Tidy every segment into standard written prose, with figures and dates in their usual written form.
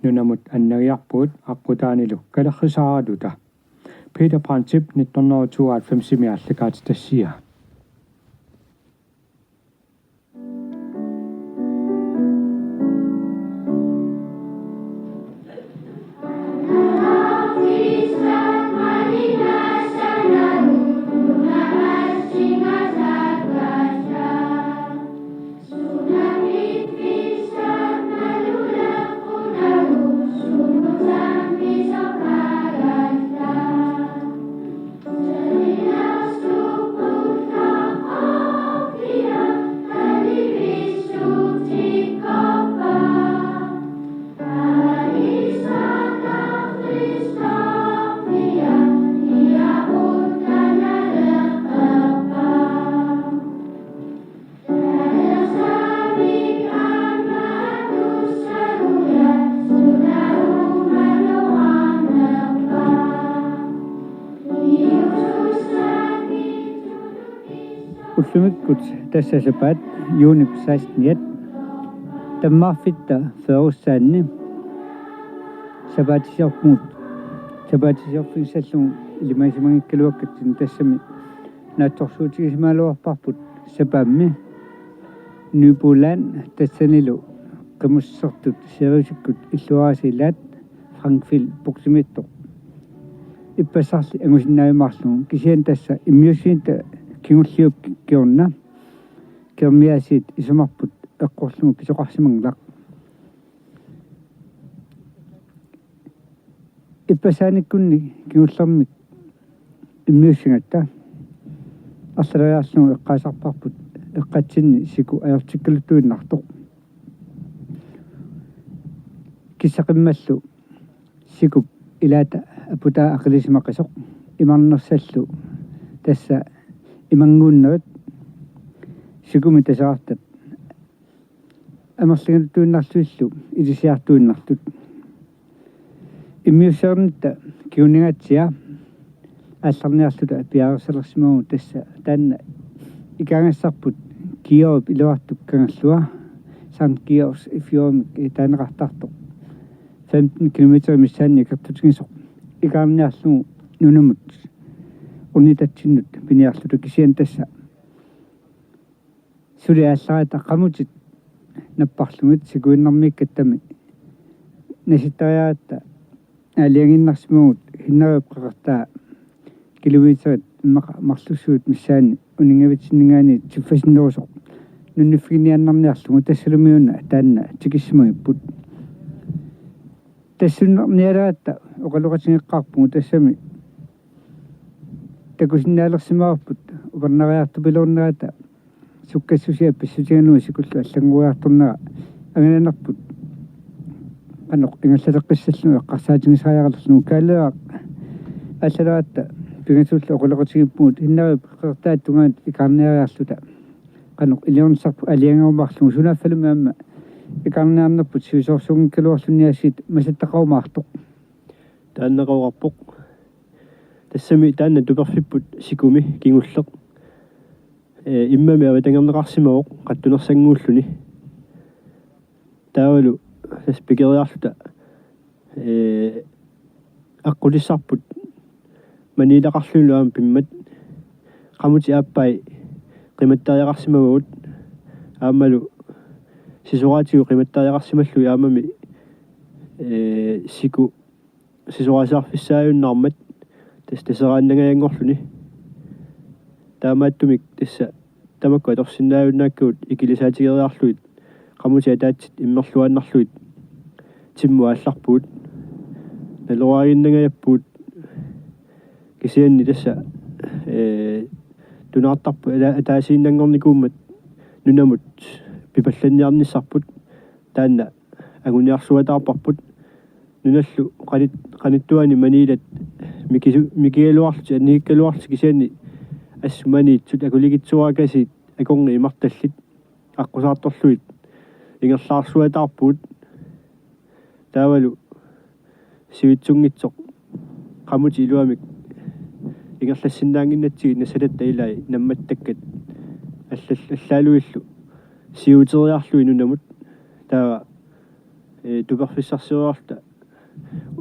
nunamut anneriarput aqqutaanilu kalerrisaraluta Peter Pan Tip 1992 allakaat tassia Ullumikkut tässä sapat juunip 16 tammarfitta førussaanni sapatissorfiissallun ilimaisimanngikkaluakkatsin tassami naattorsuutigismaaluarparput sapammi Nybulan tassanilu qimussertut seriusikkut illuarasilaat Frankfil Proximitto ippasarli angusinnaajumaarlugu kisian tassa immiussiinta kingulliup kiorna kermiasiit isumarput eqqorlugu pisoqarsimanglaq ippasaanikkunni kingullermik immiussingatta арлариарлугу эққаасарпарпут эққатсинни сику аёртиккалуттуиннартоқ киссақиммаллу сикуп илаата апутаа ақилисимаққисоқ имарнерсаллу тасса имангууннерит сикуми тасаартат амерлигалуттуиннарлуиллу илисиартуиннартут иммиуссернитта киунигатсиа алларниарлута пиарерсалерсимагу тасса таанна икангассарпут киоп илуартук кангаллуа Sankt Georgs i fjorden i taanеқартартоқ 15 км миссаанни кертутигисоқ икаарниарлугу нунумут унитатсиннут пиниарлуту кисиан тасса сулиаалларита қамутит наппарлугит сикуиннэрмиккаттами наситтариаатта алиангиннарсимагут хиннариуп қақартаа километрит марлуссуут миссаани унингавитсиннгаани тиффасиннерусоқ нунниффигинианнарниарлугу тассалумиуна таанна тикиссимагиппут тассуннерниалаатта оқалоқатингеққарпугу тассами такусиннаалерсимаарпут упернариартупилуорнерата суккассусиа писсутигануи сикуллу аллангуиарторнера агананарпут аноқ ингаллалеққиссаллуи эққарсаатингисариараллугу каалеа аллалаатта пигасуллу оқалоқатигиппуут иннариуп қертааттунгаат икаарниариарлута каноқ илиорнсарпу алиангерумарлугу сунааффалумаама икаарниарнерпут сиусоорсугинкалуарлунниасит масаттақаумаартоқ тааннеқорарпоқ тассами таанна туперфиппут сикуми кингуллеқ иммами аватангернеқарсимаоқ қаттунерсангууллуни таавалу тас пикериарлута аққулиссарпут манилақарлулуам пиммат қамути ааппай қиматтариақарсимагуут аамалу сисораатигу қиматтариақарсималлуи аамами сику сисораасаарфиссааюннармат тас тасерааннагаянгорлуни таамааттумик тасса тамакку аторсиннааюннааккуут икилисаатигериарлуит қамути атаатсит иммерлуаннарлуит тиммуаалларпуут налуариннагаяппуут кисианни тасса тунаартарпу атаасииннангорникууммат нунамут пипалланниарниссарпут таанна агуниарсуатаарпарпут нуналлу qaниттуани манилат микиалуарлути анниккалуарлути кисианни ассуманиитсут акулигитсуакасит акорни имарталлит аққусаарторлуит ингерлаарсуатаарпут таавалу сивитсунгитсоқ qamути илуамик ингерлассиннаангиннатсиги насалатта илай намматтаккат аллаалуиллу сиутериарлуи нунамут таава туперфиссарсуарта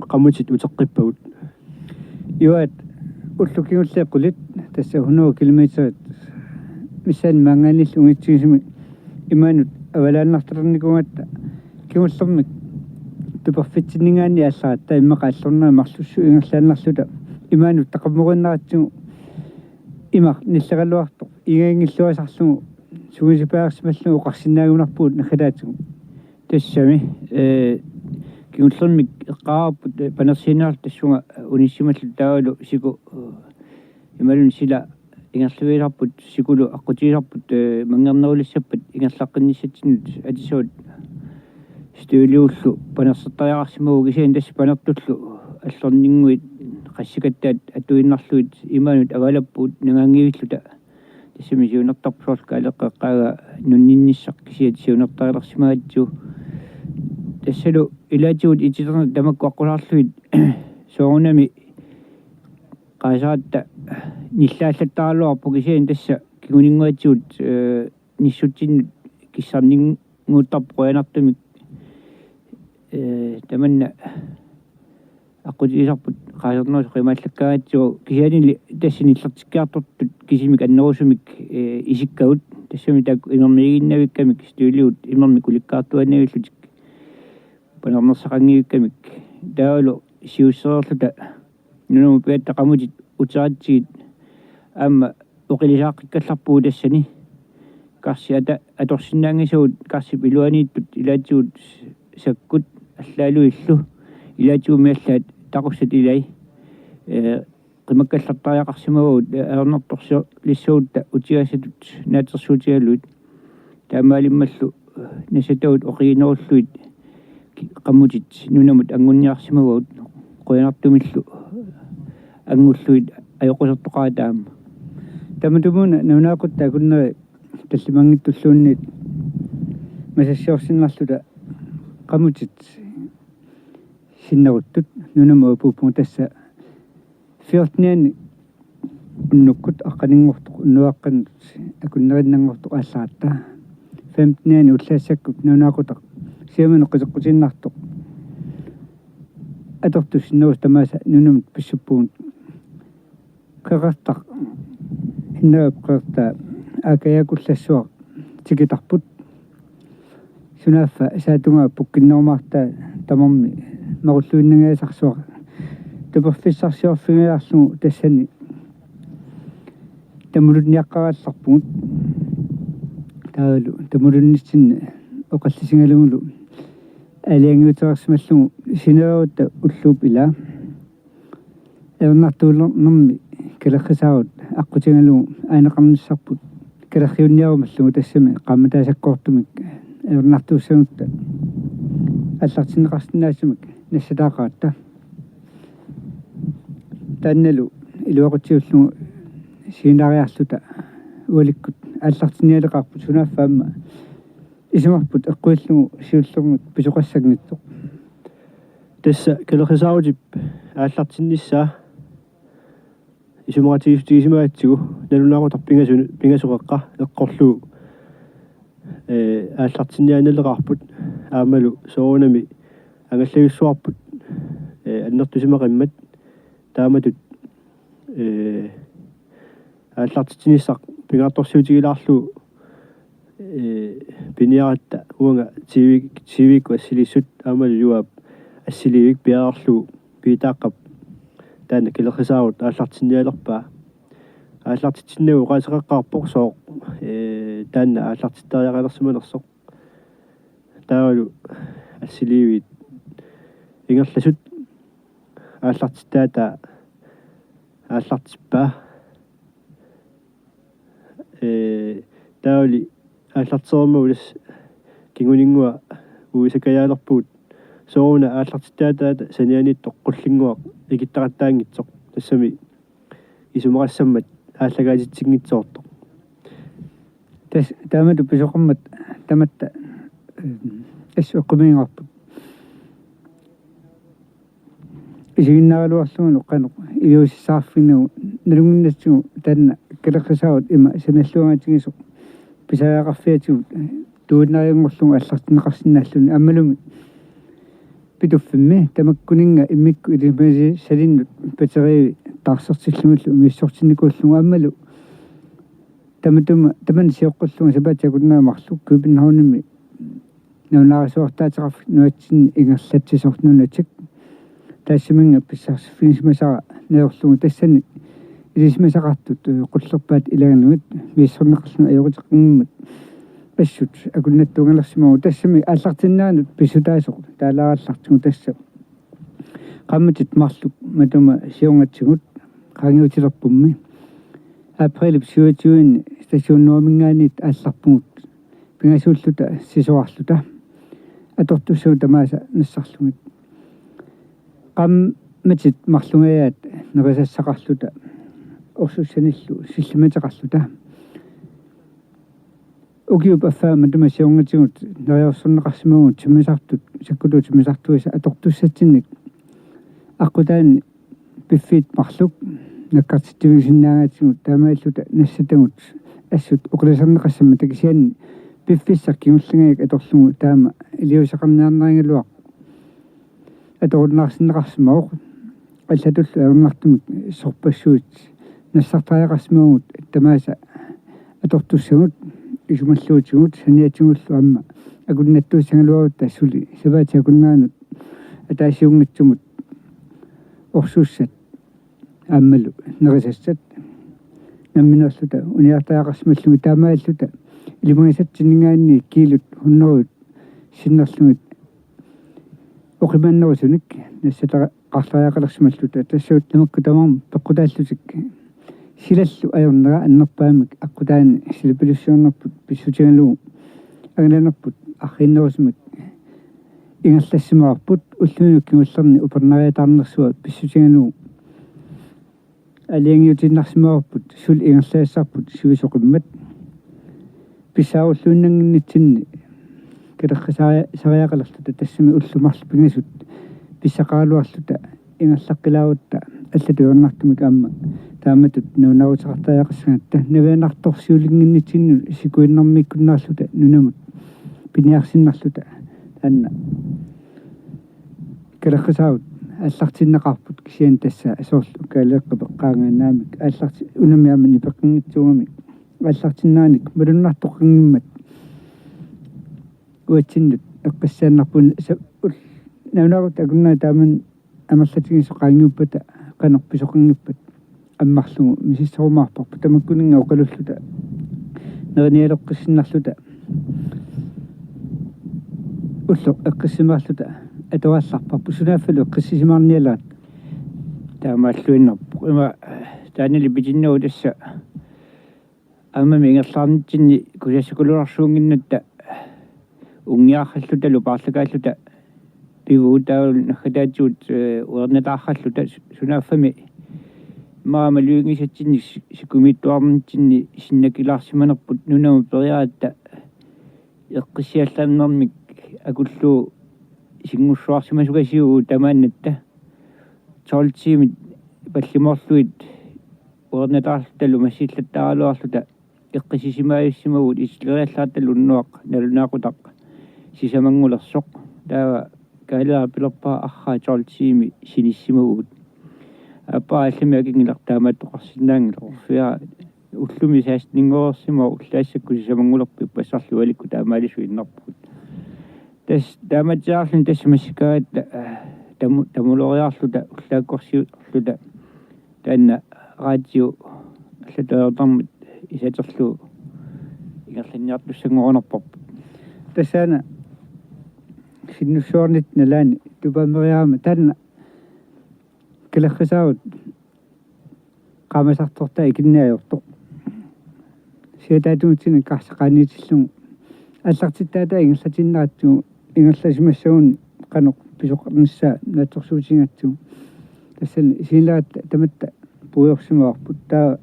qammutit uteqqippagut юат уллукиуллеэққулит тасса 100 километрит миссан манганил унгитсигисми иманут авалааннартарникугатта киуллэрмик туперфитсиннгаани алларатта иммақаллорнаа марлуссу ингерлааннарлута иманут тақаммориннаратсугу имақ ниллералуартоқ игаангиллуасарлугу сугисипаарсималлугу оқарсинаагунарпуут нахалаатигу тассами киуллэрмик эққараппут панерсинаарлу тассунга униссималлу таавалу сику ималун сила ингерлуиларпут сикулу аққутииларпут мангернерулиссаппат ингерлаққинниссатсинут атисуут стуилиуллу панерсертариарсимагу кисиан тасса панертуллу аллорнингуит qassikattaat atuinnarluit imanut avalappuut nangaangivilluta tassami siunertarpusorka aleqqaqqaaga nunninnissaq kisiat siunertarilersimaatsu tassalu ilaatigut ititerna tamakkuaqqulaarluit soorunami qaasaatta nillaallattaarluarpu kisian tassa kiguninguatsigut nissuttinnut kissarninguuttarpu qoyanartumik tamanna aqutiisarput qaasarnuus qimaallakkaagatsigu kisianili tassinillertikkiartortut kisimik annerusumik isikkagut tassami taakku imermiiginnavikkamik stuiliut imermik ulikkaartuannavillutik panernersaqangivikkamik taavalu siussererluta nunumu piattaqamutit uteraatsigit aamma uqilisaaqqikallarpuu tassani karsi atorsinnaangisuut karsi piluaniittut ilaatigut sakkut allaaluillu ilaatigu miallaat taqussat ilai qimakkallartariaqarsimavaut aernertorsu lissuutta utigasatut naatersuutigaluut taamaalimmallu nasataut oqiinerulluit qammutit nunamut angunniarsimavaut qoyanartumillu angulluit ajoqusartoqaa taamma tamatumuuna nunaaquttaa kunneri tallimangittulluunniit masassiorsinnarluta qammutit sinnaruttut nunamu puupung tassa fiortniani unnukkut aqqaninnguortoq unnuaqqannut akunnerinnanngortoq aallarata 15niani ullaasakkut nunaaqutaq siamanu qiteqqutinnartoq atortus sinnerus tamaasa nunamut pissuppuun qeqartaq innaap qeqartaa aakayakullassuaq tikitarput sunaaffa saatungaa pukkinnermaartaa tamarmi marulluinnangaasarsuaq tuperfissarsiorfingaarlugu tassani tamulunniaqqaraallarpugut taavalu tamulunnissinna oqallisigalungulu aliangiuterersimallugu sinererutta ulluup ila ernertuulernermi kalerrisaarut aqqutigalugu aaneqarnissarput kalerriunniarumallugu tassami qaamataasakkoortumik ernertuussanutta аллартинеқарсинаасимак нассатаақаатта таанналу илуақутсиуллугу сиинариарлута уаликкут аллартиниалеқарпут сунааффаама исимарпут эққуиллугу сиуллермут писоқассагниттоқ тасса калерисаутип ааллартиннissaa исумаратигисимаатсигу налунаарутар пингасуқеққа эққорлугу ааллартиннианалеқарпут аамалу соонами ангаллагиссуарпут аннертусимақиммат тааматут ааллартитинissaq пингаарторсуутигилаарлу пиниаратта уанга тивик ассилиссут аамалу юап ассиливик пиаарлу пиитааққап таана килерисаавут ааллартинниалерпаа ааллартитиннагу qaasaqaqqaarpoq sooq таана ааллартиттариақалерсималерсоқ таавалу ассиливит ингерласут ааллартиттаата ааллартиппаа таавали ааллартсеэрмаулас кингунингуа уисакаяалерпуут сооруна ааллартиттаатаата санианитто qullinguaq ikittarataangitsoq тассами исумарассаммат ааллагаатитсигнитсоорто тас таамату писоқармат таматта ассуэққумингорпут исигиннаралуарлугу қанеқ илуусисаарфиннагу налунгиннатсигу таанна калеққисаават има саналлуагаатигисоқ писаяақарфиатигут тууннариунгорлугу аллартинеқарсинааллуни аммалуми Pituffimme tamakkuninga immikku ilimasi salinnut bateri taarsertillumullu umiissortinikuullunga ammalu taman siоққуллунга сапаатакуннаамарлу купиннауними нунаарисуартаатеқарф нуатсин ингерлатсисорнунатик таассиминга писсарсиффигисмасара неорлугу тассани илисмасақартут қуллерпаат илаганугит мииссорнеқарлуна ajoriteqqimmат ассут акуннаттуунгалерсимагу тассами ааллартиннаанут писсутаасоқ таалаараллартигу тасса qammatit marluk matuma siungatsигут qaangiutilерпумми април 27 стационнуамингаанит аалларпугут пингасууллута сисуарлута атортуссуу тамааса нассарлугит qammatit марлунгаят нерисассақарлута орсуссаниллу силлиматеқарлута угиуп аффаама тума сиунгатигут нериорсорнеқарсимагут тимисартут саккулуу тимисартуиса атортуссатсинник аққутаани пиффит марлук наккартиттивисиннаагатигут таамааллута нассатагут ассут оқуласарнеқассама такисианни пиффиссақ кигуллингаяк аторлугу таама илиусақарниарнерингалуақ аторуннаарсиннеқарсимаоқ аллатуллу агуннартумик сорпассуут нассартариақарсимагут тамааса атортуссагут исумаллуутигут саниатигуллу амма акуннаттуусангалуарут тассули саваатиакуннаанут атаасиунгатсумут орсууссат аммалу нерисассат намминерлута униартаақарсималлуги таамааллута илимагисатсиннгаанни килут хуннерут синнерлугит оқиманнерусуник нассатара qарлариақалерсималлута тассаут тамакку тамам пеққутааллутик силаллу аёрнера аннерпаамик аққутаани силапилуссуарнерпут писсутигалугу агананерпут арриннерусмик ингерлассимаарпут уллуинуккигуллерни упернариатаарнерсуа писсутигалугу алиангиутиннарсимаарпут сул ингерлаассаарпут суисоқиммат писсауллууннангиннитсинни калерқисариақалерлута тассами уллумарлу пингасут писсақаалуарлута ингерлаққилаавутта аллатуйорнартумик аама тааматут нунауутеқартаяқассагатта навианарторсиулингиннитсинну сикуиннэрмиккуннаарлута нунамут пиниарсиннарлута таанна калерқисаавут аллартиннеқарпут кисиан тасса асоорлу каалеққапеққаанганаамик алларти унамиамани пеққингитсуугами аллартиннааник малуннартоққингиммат уатсиннут эққиссааннарпун наунаарут акуннаа тааман амерлатигисоқаангиуппата канерписоқингиппат аммарлугу мисиссорумаарпарпу тамаккунинга оқалуллута нериниалеққиссиннарлута улло эққиссимаарлута атуаалларпарпу сунааффалу эққиссисимаарниалаат таамааллуиннарпу има таанили питиннуу тасса аммами ингерлаарнитсинни кусассакулуарсуунгиннатта унгиархаллута лупаарлакааллута пивуутаул нахатаатсуут уернатаархаллута сунааффами маамалуингисатсинни сикумиттуарнитсинни синнакилаарсиманерпут нунаму периаатта эққиссиаллааннэрмик акуллуу сингуссуарсимасугасиугу тамааннатта 12 тимит паллимоорлуит уернатаарлуталу массиллаттааралуарлута эққисисимааюссимагут ислериаллаатталу уннуақ налунаақутақ сисамангулерсоқ таава каалаа пилерпаа арраа 12 тими синиссимагут аппаа аллимиакингилар таамааттоқарсинаангило фиа уллуми саастнингоорсимаа уллаассакку сисамангулерпи пассарлу аликку таамаалису иннарпут тас тааматсаарлун тассамассикаат тамулориарлута уллааккорсиуллута таанна радио аллатаартармит исатерлу игерлинниартуссангорунерпарпут тассаана синнуссуарнит налаани тупамериаама таанна калерқисаавут qamasartorta ikиннаajortoq сиатаатуутсини карсақааниитиллугу аллартиттаата ингерлатиннаратсугу ингерласимассагун канеқ писоқарнissaа наатсорсуутингатсугу тассани сиилаат таматта пуйорсимаарпут таа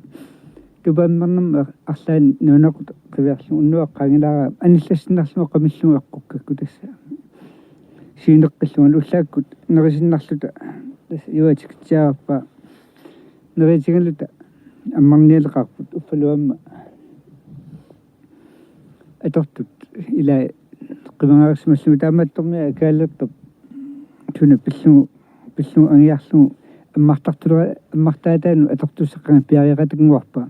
тупаммернам арлаани нунақут қивиарлу уннуаққангилаараа аниллассиннарлума қамиллугу эққуккакку тасса сиинеққиллугу уллааккут нерисиннарлута тасса юатиктсаарпа неритигалута аммарниалеқарпут уффалуамма атортут ила қимангаарсималлугу таамаатторниа каалерпап сууна пиллу ангиарлу аммартаатаану аторtussаққанга пиариақатангуарпа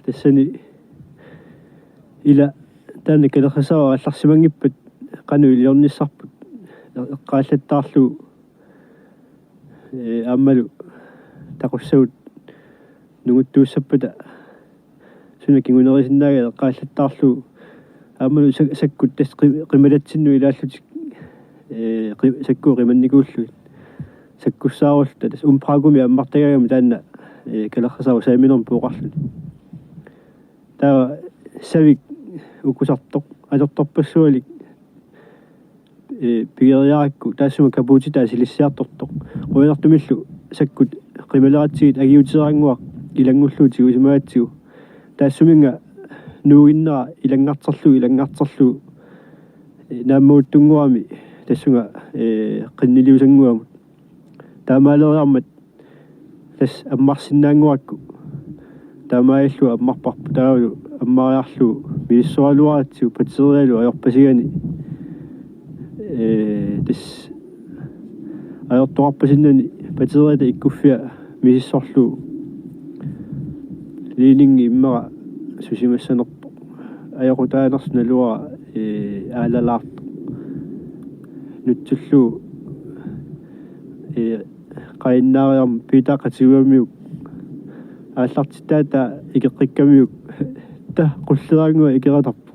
тассани ила таана калерсаа алларсимангиппат кану илиорниссарпут эққааллаттаарлу аммалу тақуссагут нугуттууссаппата суна кигунерисиннаагаа эққааллаттаарлу аммалу саккут тас қималатсинну илааллутик саккуу қиманникууллуит саккуссаарулта тас умпраагуми аммартагагами таана калерсаа сааминерм пуоқарлут таа савик укусартоқ алерторпассуалик пигериаакку таассума капуутитаа силиссиартортоқ қуинартумиллу саккут қималаатсигит агиутисерангуақ илангуллуутигу исимаатсигу таассуминга нуугиннера илангартерлу нааммууттунгуами тассунга қиннилиусангуамут таамаалериармат тас аммарсиннаангуакку таамааллу аммарпарпу таавалу аммариарлу миссуалуаратсиу патсериалу аёрпасигани тас аёрторпасиннани патсериата иккуффиа миссорлу лининги иммара сусимассанерпо аёрутаанерс налуара аалалаарт нутсуллу qainnaariarm piitaaqatiuamiuk ааллартитаата икеққиккамиук та қуллераангуа икераторпу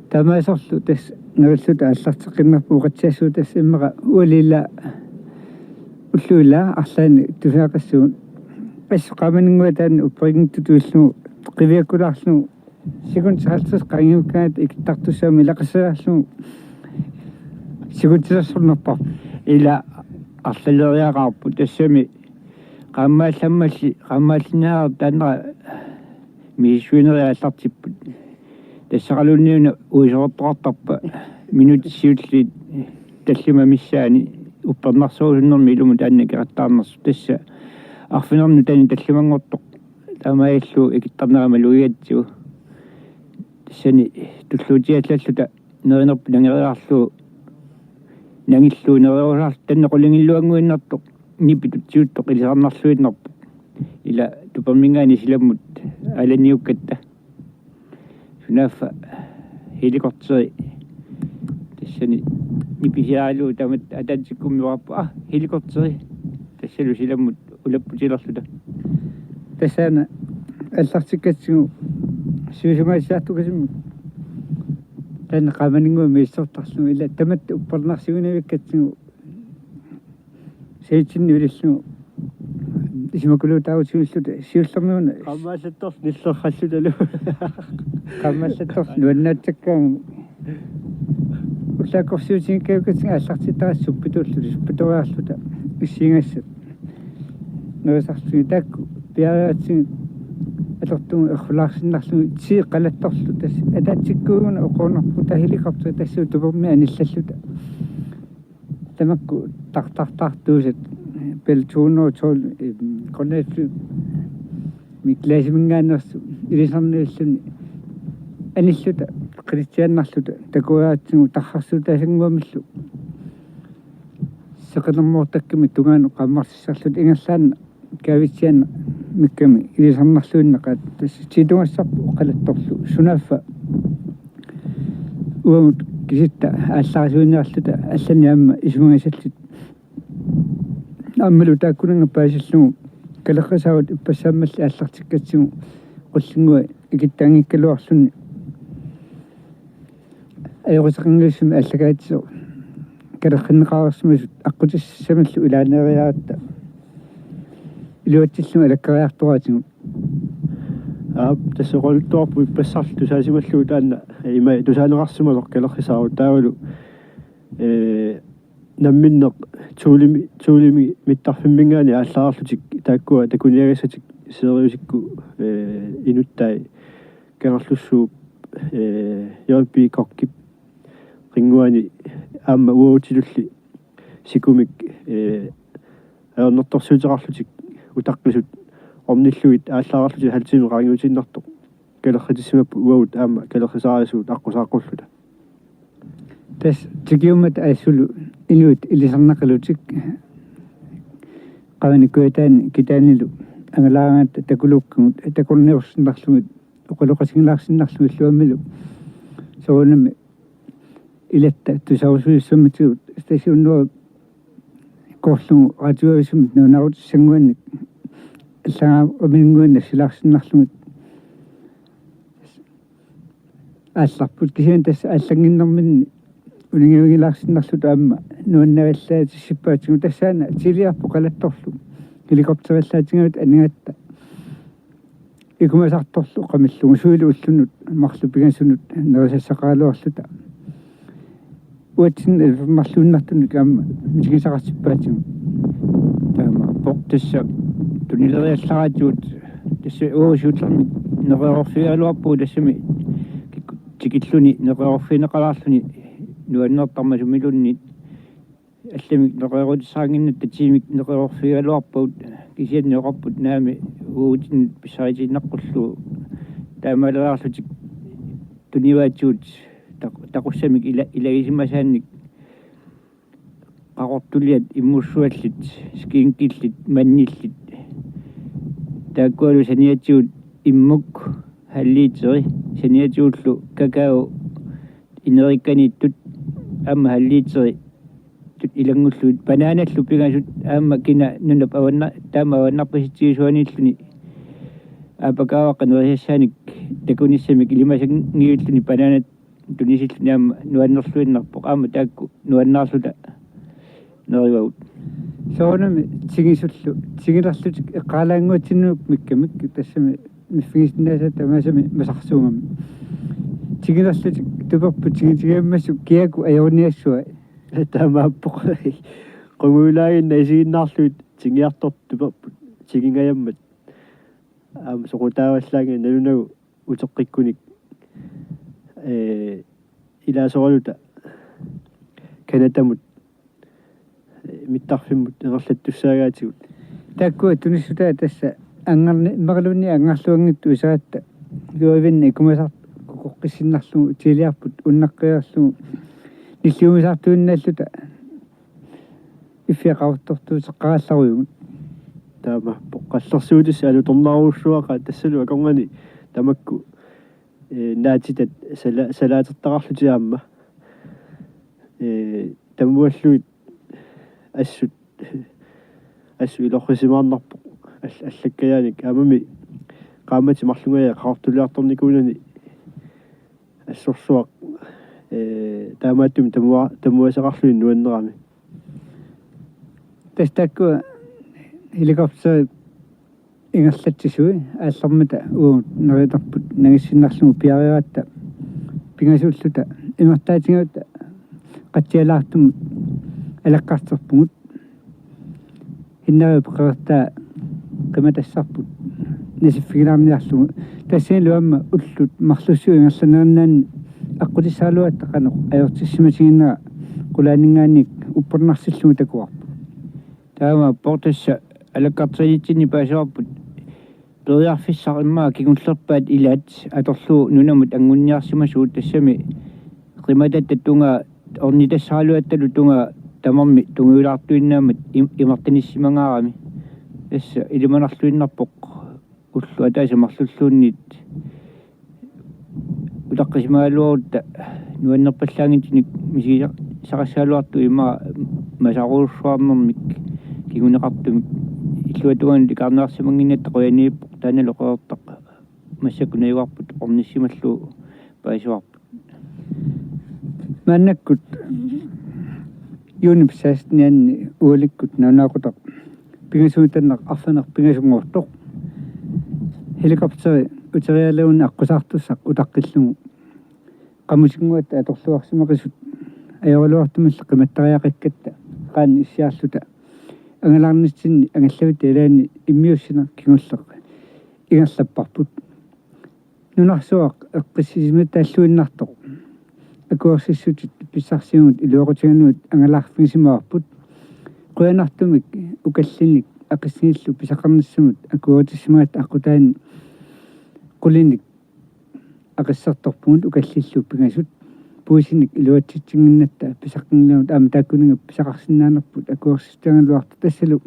тамаасорлу тас нериллута аллартеққиннарпу уқатсиассуу тас иммаqa уалила уллуила арлаани тусаақассуун пассоқаманингуа таан уппригингтутуиллу қивиаккулаарлу сигунтсаалтас қангиуккаат икиттартуссаами лақассаарлу сигунтсассорнерпар ила арлалериақарпу тассами qammaallinaar taanera miissuineriaallartipпут тассақалунниуна уисерторtarpa минутиссиулли таллима миссаани уппернарсуусуннэрми илуму таанна кераттаарнерсу тасса арфинерну таани таллимангортоқ таамаиллу икиттарнерама луиатсигу тассани туллуутиаллаллута неринерпу нангериарлу нангиллуу нерерусаар танна qulingilluanguinnartoq нипитутсиуттоқ илисарнарлуитнерпу ила тупермингаани силаммут аланиуккатта сунаффа хеликортери тассани ниписиаалуу тамат атаатсиккуммиуарпу хеликортери тассалу силаммут улаппутилерлута тассаана аллартиккатсигу сюсумаассаартукасимми таана qamaninguа миссортарлу ила тамат уппернарсигунавиккатсигу сейтинни улиллу исмакулуутаутсууллута сиуллернуна qammaallатторс ниллерхаллуталу qammaallатторс нуаннаатсаккаан уллаакорсиутингкаукатсига аллартиттарассуп питууллу суппитуаарлута иссиингассат нуасарлуги таакку пиараатсиг алертугу эрхулаарсиннарлуги ти қалатторлу тас атаатсиккуугуна оқорнарпу та хеликоптер тассуу туперми аниллаллута тамакку тартартартуусат пелтуно тол коннефлу микласимингаанерсу илисарниллуни аниллута кристианнарлута такуаатсигу тархарсуутаасангуамиллу сеқалермуортакками тугаану қаммарсиссарлут ингерлаана кавитсианна микками илисарнарлуиннеқаат тасси титугассарпу қалатторлу сунаффа уамут киситта аалларисуинеарлута аллани амма исмугасаллут аммалу тааккунанга паасиллугу калеққасаават иппассааммалли ааллартиккатсигу qullinguа икиттаангиккалуарлунни аёрисеқангиссими аллагаатсо калеққиннеқарерсимасут аққутиссамаллу илаанериаратта илуатсиллума алаккариартуаатигу тассоқолтуарпу иппассарлу тусаасималлуу таанна има тусаанеқарсималоқ калеққисаару таавалу намминнеқ туулими миттарфиммингаани ааллаарлутик тааккуа такуниагассатик сериусикку инуттай канарлуссуу ёрпи kokki рингуани аама уутилулли сикумик аернэрторсуутеқарлутик утаққисут орниллуит ааллаарарлути халтими қаангиутиннартоқ калерритиссимаппу уаут аама калеррисаариасуут аққусааққуллута тас тикиумат ассулу инуит илисарнақалутик qavanikkuitaani kitaanilu angalaaгаат такулуккумут такорниорсиннарлугит оқалоқасингилаарсиннарлугиллуаммилу соонами илатта тусаусуиссамматигут стасиуннуа корлугу радиоисумит нунарут сангуанник аллага амингуанна силаарсиннарлугит алларпут кисиан тасса аллагиннэрминни унингивигилаарсиннарлут аама нуаннаваллаатиссиппаатигу тассаана тилиарпо қалатторлу helikopterиллаатингавит анигатта икумасарторлу qamillугу суилу уллунут марлу пигасунут нерисассақаалуарлута уатсин марлууннартунник аама митигисақарсиппаатигу таама портисса тунилериаллараатиут тасса уусуутлерми нереорфиалуарпуу тассами тикиллуни нереорфинеқалаарлуни нуаннертарма сумилунни алламик нереорутисаангиннат татимик нереорфиалуарпут кисианниоқарпут наами уутин писаитиннаққуллу таамалераарлутик туниваатиут тақуссамик илагисимасаанник ақортулиат иммуссуаллит скиинкиллит манниллит тааккуалу саниатиут иммук халлиитери саниатиуллу какао инерикканиттут аама халлиитери тут илангуллуут банааналлу пигасут аама кина нунап аванна таама аваннарпаситигисуаниллуни апакааваққанериассааник такуниссамик илимасангиуллуни банаанат тунисиллуни аама нуаннерлуиннарпоқ аама таакку нуаннаарлута нериваут соонами тигисуллу тигиларлутик эққалаангуатиннуук миккамик тассами миффигисннааса тамасами масарсуугами тигиларлутик туперпу тигитигаммасу киаку аёрниассуа таамааппоқ қунгуулаагинна исигиннаарлуит тигиартор туперпу тигингаяммат аама соқутааваллааги налунагу утеққиккуник илаасоралута канатамут миттарфиммут нерлаттуссаагаатигут такку тунissута тасса ангарни иммерлунни ангарлуангитту исаатта юавинни кумасар коққиссиннарлугу тилиарпут уннаққиарлугу ниллуумисартуиннааллута иффиақартортуусеққаалларуйугут таама қаллерсуутис алу торнааруссуақа тассалу акоргани тамакку наатитат салаатертақарлутиаама тамуаллуит ассут илоррисимаарнарпо аллаккаяаник аамами qaamati марлунгая qaartuliartornikунани ассорсуақ таамааттум тамуасеқарлуи нуаннерами тастакку helikopter ингерлатсисуи ааллармата уу неритарпут нагиссиннарлугу пиариаатта пингасууллута имертаатингаута qattialaartumut алаққартерпугут хиннаа пеқэртаа qimatassarput насиффигилаарниарлугу тассиалуамма уллут марлуссуу ингерланернаани аққутиссаалуатта қано аёртиссимасигиннера qulaaningaanik уппернарсиллугу такуарпу таама портасса алаққартилитсини паасуарпут периарфиссар иммаа кигуллерпаат илаат аторлуу нунамут ангунниарсимасуут тассами qimatatta tunga орнитассаалуатталу тунга тамарми тунгуилаартуиннаамат имартаниссимангаарами тасса илиманарлуиннарпоқ уллу атааса марлуллуунниит утаққисмаалуарутта нуаннерпаллаангитиник мисиса сақассаалуарту има масаруусsuarnermik кигунеқартумик иллуатугаан ликаарнеарсимангиннатта қуянииппоқ тааналоқеэртақ массакунаюарпут орниссималлу паисуарпут маннаккут юнипсаастнианни ууликкут нанаақутақ пигасуутаннақ арфанеқ пигасунгуортоқ helikopteri утериалуун аққусаартуссақ утаққиллугу qamусингуат аторлуарсимақисут аёралуартумалла қиматтариақиккатта qaanni иссиаарлута ангалаарнитсинни ангаллавит илаани иммиуссина кигуллеқ ингерлаппарпут нунарсуақ эққиссисимат тааллуиннартоқ акуарсиссутит писсарсиугут илуоқутигануут ангалаарфигисимаарпут қуянартумик укаллиник ақиссигиллу писақарниссамут акуатиссимаат аққутаани qullinik ақиссарторпугут укаллиллу пигасут puusinik iluatsitsinginnattaa pisaqingilamut aama taakkuningap pisaqarsinnaanarput akuorsistangaluarta tassalu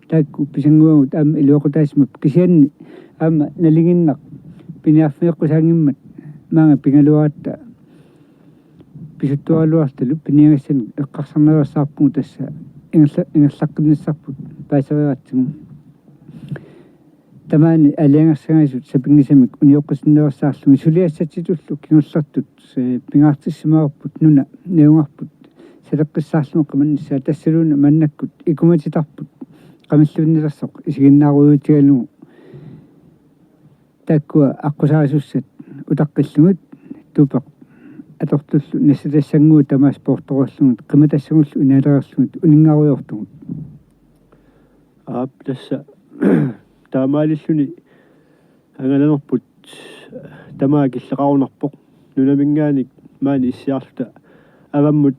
taakku pisanguamut aama iluoqutaismap kisianni aama nalinginnaq piniarfiiqqusaangimmat maanga pingaluaatta pisuttualuartalu piniangassan eqqarsarnaluarsаарpugu tassa ingerlaqqinnassarput paasariaratsimu tamaani aliangarsagaisut sapingisamik unioqqasinnaversaarlumi suliassatitullu kingullartut pingaartissimaarput nuna neungarput saleqqissaarlumu qamannissaa tassaluuna mannakkut ikumatitarput qamilluunnilersoq isiginnaaruutigalugu takkua aqqusarisussat utaqqillumut tupeq atortullu nassatassanguu tamaas portorullungut qimatassagullу inaalерерлугут унингааруйортугут тасса таамаалиллуни ангаланерпут тамаа киллеқарунарпоқ нунамингааник маани иссиарлута аваммут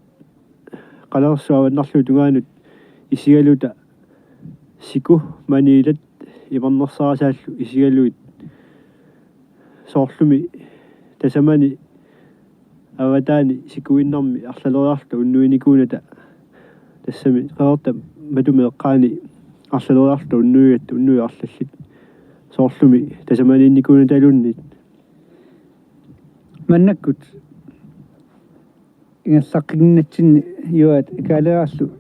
қалерсуаваннарлу тунгаанут исигалута сику маниилат иварнерсарасааллу исигалуит соорлуми тасамани аватаани сикуиннарми арлалериарлу уннуиникууната тассами қаерта матумеэққаани арлалериарлу уннуигат уннуиарлаллит соорлуми тасаманиинникууна талуннит маннаккут ингерлаққигиннатсинни юат икаалериарлу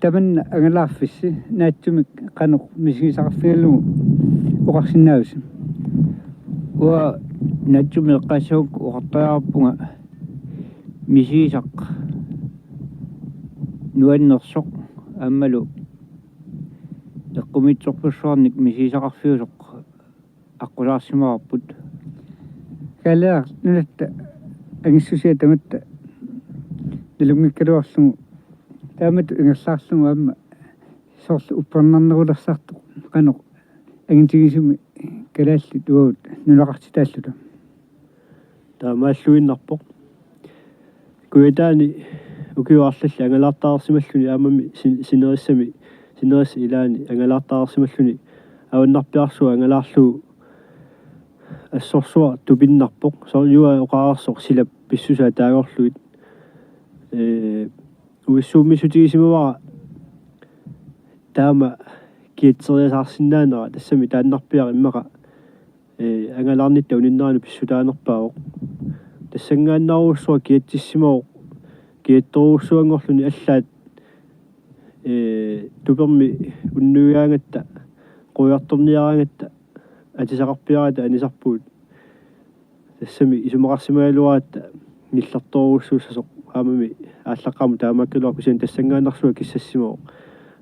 таманна агалаарфисси наатсумик қанеқ мисигисақарфигаллугу оқарсиннаавис уа наатсумеэққассаук оқартаярпунга мисигисақ нуаннерсоқ аммалу эққумитсорпуссуарник мисигисақарфиусоқ аққусаарсимаарпут калеар нунатта агиссусиа таматта налунгиккалуарлугу таамату ингерлаарлугу амма соорлу уппернарнерулерсартоқ қанеқ агинтигисуми калаалли туут нунақартитааллута таамааллуиннарпоқ куятаани укиуарлалли ангалаартаарсималлуни аамами синерисса илаани ангалаартаарсималлуни аваннарпиарсуа ангалаарлугу ассорсуа тупиннарпоқ сорюа оқаарсоқ силап писсусаа таагорлуит уиссууммисутигисимавара таама киитсериасаарсинаанера тассами тааннарпиар иммаqa ангалаарнитта униннерани писсутаанерпаавоқ тассангааннааруссуа киатсиссимавоқ киатторуссуангорлуни аллаат туперми уннуиаангатта қуйарторниараангатта атисақарпиарата анисарпуут тассами исумақарсимаалуаатта нилларторуссууссасоқ аамами ааллаққарму таамааккалуар кусиан тассангааннарсуа киссассимавоқ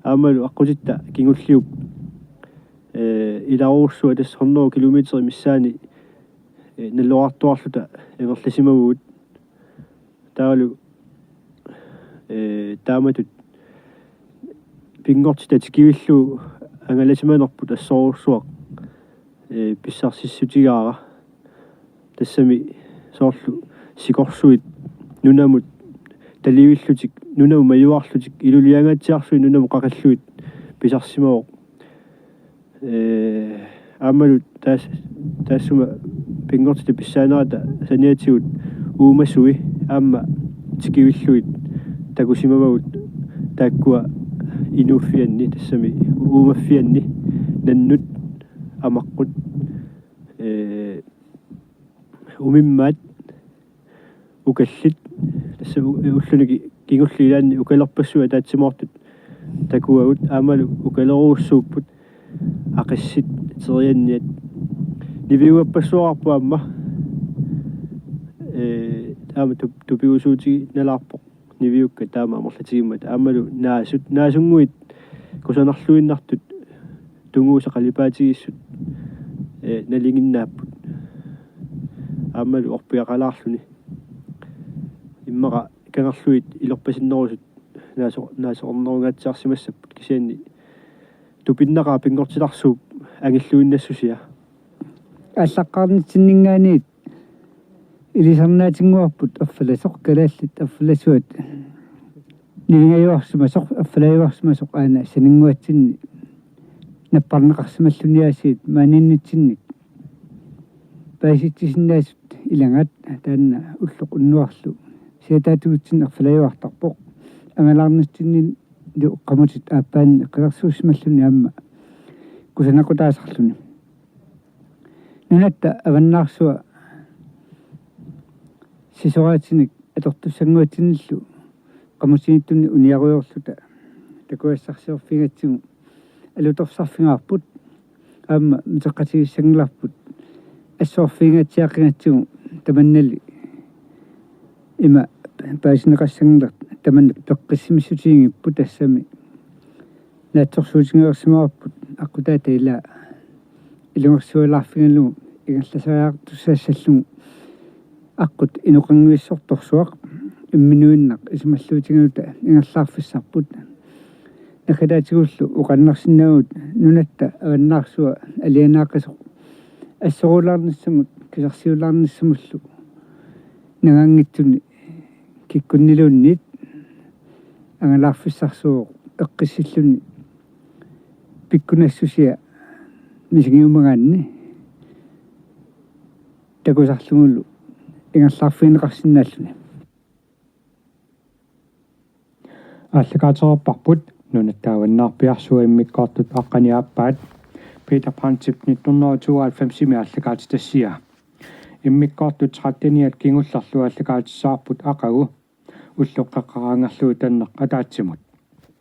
аамалу аққутитта кингуллиуп иларуссуа тасс 100 километри миссаани наллуартуарлута эверласимавуут таалу тааматут пингортита тикивиллу ангаласиманерпут ассоорусsuaq писсарсиссутигаара тассами соорлу сикорсуит нунамут таливиллутик нунаму маюарлутик илулиангаатсиарсуи нунаму қақаллуит писарсимавоқ аамалут таассума пингортита писсаанаата саниатигут уумассуи аама тикивиллуит такусимавагут тааккуа инуффианни тассами уумаффианни наннут амаққут умиммаат укаллит тасса уллуни кигуллилаанни укалерпассуа таатсимоортут такуагут аамалу укалеруussууппут ақиссит терианниат нивиуаппассуарпу амма таама тупиусуутиги налаарпоқ нивиукка таама амерлатигиммат аамалу наасунгуит кусанарлуиннартут тунгууса қалипаатигиссут налингиннааппут аамалу орпиақалаарлуни иммаqa кангерлуит илерпасиннерусут наасоорнерунгатсиарсимассаппут кисианни тупиннақаа пингортиларсууп ангиллуиннассусиа аллаққарнитсиннингаанит илисарнаатингуарпут аффаласоқ калааллит аффаласуат нигаюарсимасоқ аффалаюарсимасоқ аана санингуатсинни наппарнеқарсималлуниасиит мааниннитсинник пааситсисиннаасут илангат таанна уллоқ уннуарлу сиатаатуутсин ерфалаюартарпоқ ангалаарнистинни лу қамутит ааппаанни қилэрсуусмаллуни аама кусанақутаасарлуни нунатта аваннаарсуа сисораатиник атортуссангуатиниллу qamutiittuni uniaruyorluta takuassarsiorfigatsigu alutorсарфигаарпут аама митеққатигиссангиларпут ассоорфигаатсиаққигаtsigu таманнали има паасинеқассангилар таманна пеққиссимиссутиингиппут тассами наатсорсуутингерсимаарпут аққутаата ила илунгерсуалаарфигаллугу игалласариартуссаассаллугу аққут инуқангуиссорторсуақ имминуиннақ исмаллуутингаута ингерлаарфиссарпут накалаатигуллу уқаннарсинаагут нунатта аваннаарсуа алианааққасоқ ассорулаарниссамут кисарсиулаарниссамуллу нагангитсуни киккуннилуунниит ангалаарфиссарсууоқ эққиссиллуни пиккунассусиа мисигиумагаанни такусарлугуллу ингерлаарфиинеқарсинааллуни аллагаатерерпарпут нунаттааваннаарпиарсуа иммиккоортут аққаниааппаат Peter Princip 1992 аллагаатитассиа иммиккоортут 13-ниат кингулларлуа аллагаатиссаарпут ақагу уллоққаққараангерлуу таннеқ атаатсимут